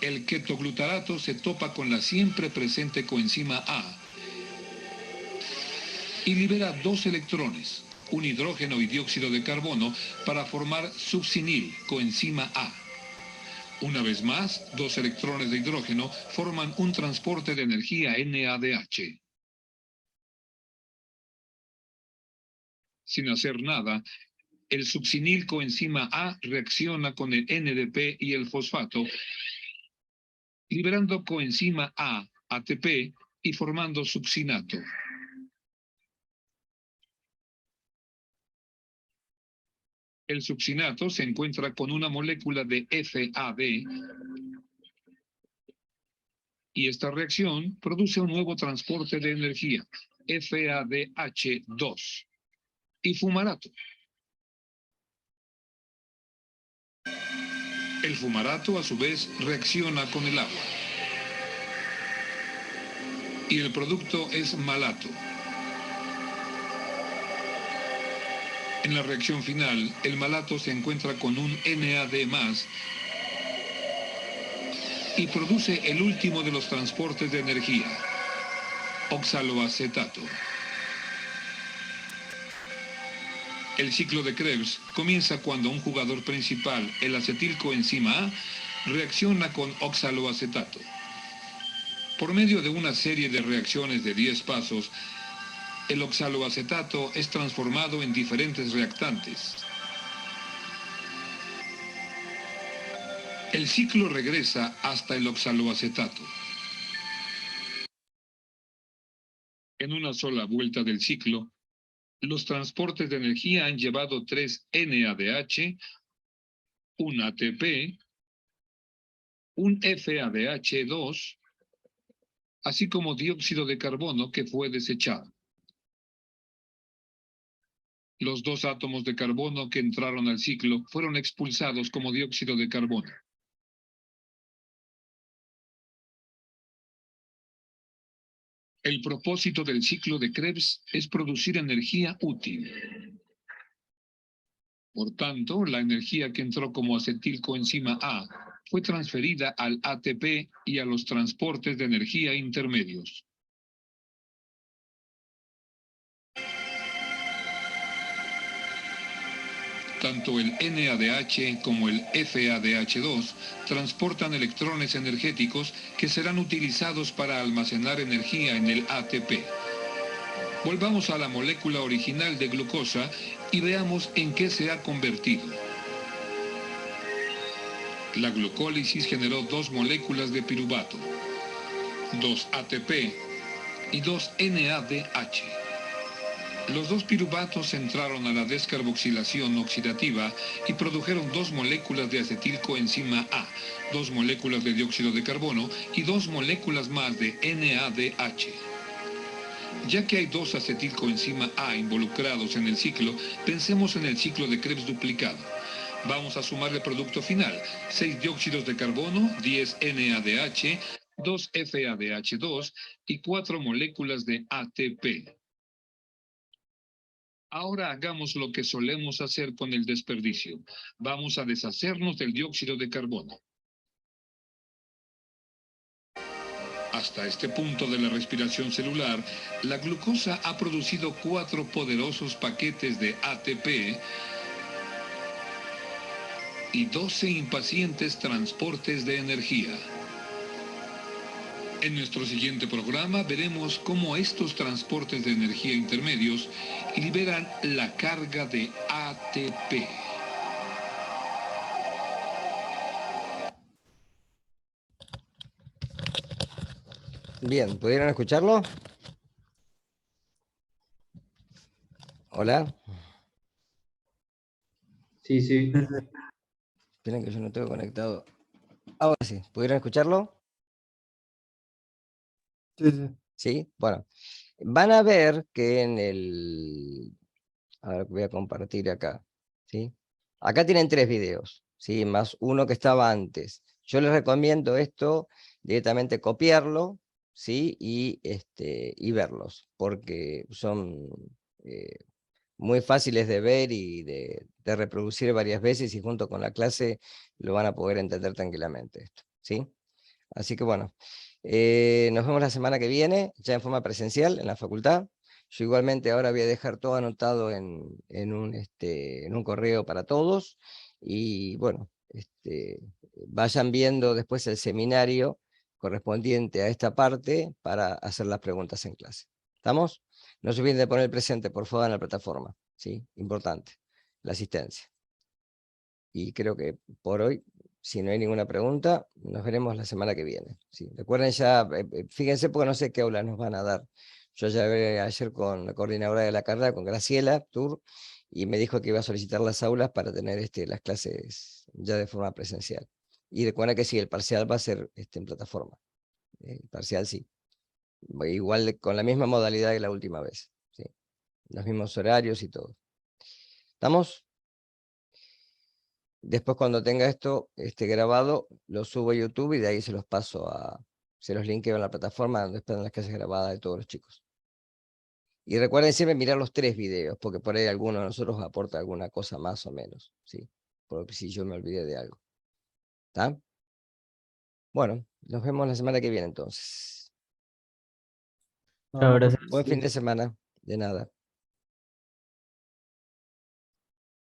El ketoglutarato se topa con la siempre presente coenzima A y libera 2 electrones, un hidrógeno y dióxido de carbono, para formar succinil, coenzima A. Una vez más, 2 electrones de hidrógeno forman un transporte de energía NADH. Sin hacer nada, el succinil coenzima A reacciona con el NDP y el fosfato, liberando coenzima A, ATP, y formando succinato. El succinato se encuentra con una molécula de FAD y esta reacción produce un nuevo transporte de energía, FADH2, y fumarato. El fumarato, a su vez, reacciona con el agua. Y el producto es malato. En la reacción final, el malato se encuentra con un NAD+ y produce el último de los transportes de energía, oxaloacetato. El ciclo de Krebs comienza cuando un jugador principal, el acetilcoenzima A, reacciona con oxaloacetato. Por medio de una serie de reacciones de 10 pasos, el oxaloacetato es transformado en diferentes reactantes. El ciclo regresa hasta el oxaloacetato. En una sola vuelta del ciclo, los transportes de energía han llevado 3 NADH, un ATP, un FADH2, así como dióxido de carbono que fue desechado. Los 2 átomos de carbono que entraron al ciclo fueron expulsados como dióxido de carbono. El propósito del ciclo de Krebs es producir energía útil. Por tanto, la energía que entró como acetilcoenzima A fue transferida al ATP y a los transportes de energía intermedios. Tanto el NADH como el FADH2 transportan electrones energéticos que serán utilizados para almacenar energía en el ATP. Volvamos a la molécula original de glucosa y veamos en qué se ha convertido. La glucólisis generó 2 moléculas de piruvato, 2 ATP y 2 NADH. Los 2 piruvatos entraron a la descarboxilación oxidativa y produjeron 2 moléculas de acetilcoenzima A, 2 moléculas de dióxido de carbono y 2 moléculas más de NADH. Ya que hay 2 acetilcoenzima A involucrados en el ciclo, pensemos en el ciclo de Krebs duplicado. Vamos a sumar el producto final, 6 dióxidos de carbono, 10 NADH, 2 FADH2 y 4 moléculas de ATP. Ahora hagamos lo que solemos hacer con el desperdicio. Vamos a deshacernos del dióxido de carbono. Hasta este punto de la respiración celular, la glucosa ha producido 4 poderosos paquetes de ATP y 12 impacientes transportes de energía. En nuestro siguiente programa veremos cómo estos transportes de energía intermedios liberan la carga de ATP. Bien, ¿pudieron escucharlo? Hola. Sí, sí. Esperen que yo no tengo conectado. Ahora sí, ¿pudieron escucharlo? Sí, sí. Sí, bueno. Van a ver que en el... A ver, voy a compartir acá. ¿Sí? Acá tienen 3 videos, ¿sí? Más uno que estaba antes. Yo les recomiendo esto, directamente copiarlo, ¿sí? Y verlos, porque son muy fáciles de ver y de reproducir varias veces, y junto con la clase lo van a poder entender tranquilamente esto, ¿sí? Así que bueno, nos vemos la semana que viene, ya en forma presencial, en la facultad. Yo igualmente ahora voy a dejar todo anotado en un correo para todos, y bueno, vayan viendo después el seminario correspondiente a esta parte para hacer las preguntas en clase. ¿Estamos? No se olviden de poner presente, por favor, en la plataforma, ¿sí? Importante, la asistencia. Y creo que por hoy, si no hay ninguna pregunta, nos veremos la semana que viene. ¿Sí? Recuerden ya, fíjense porque no sé qué aulas nos van a dar. Yo ya hablé ayer con la coordinadora de la carrera, con Graciela Tur, y me dijo que iba a solicitar las aulas para tener las clases ya de forma presencial. Y recuerda que sí, el parcial va a ser en plataforma. El parcial sí. Igual con la misma modalidad que la última vez. ¿Sí? Los mismos horarios y todo. ¿Estamos? Después cuando tenga esto grabado, lo subo a YouTube y de ahí se los paso se los linkeo en la plataforma donde están las clases grabadas de todos los chicos. Y recuerden siempre mirar los 3 videos, porque por ahí alguno de nosotros aporta alguna cosa más o menos, ¿sí? Porque si yo me olvidé de algo. ¿Está? Bueno, nos vemos la semana que viene entonces. Chao, gracias. Buen fin de semana. De nada.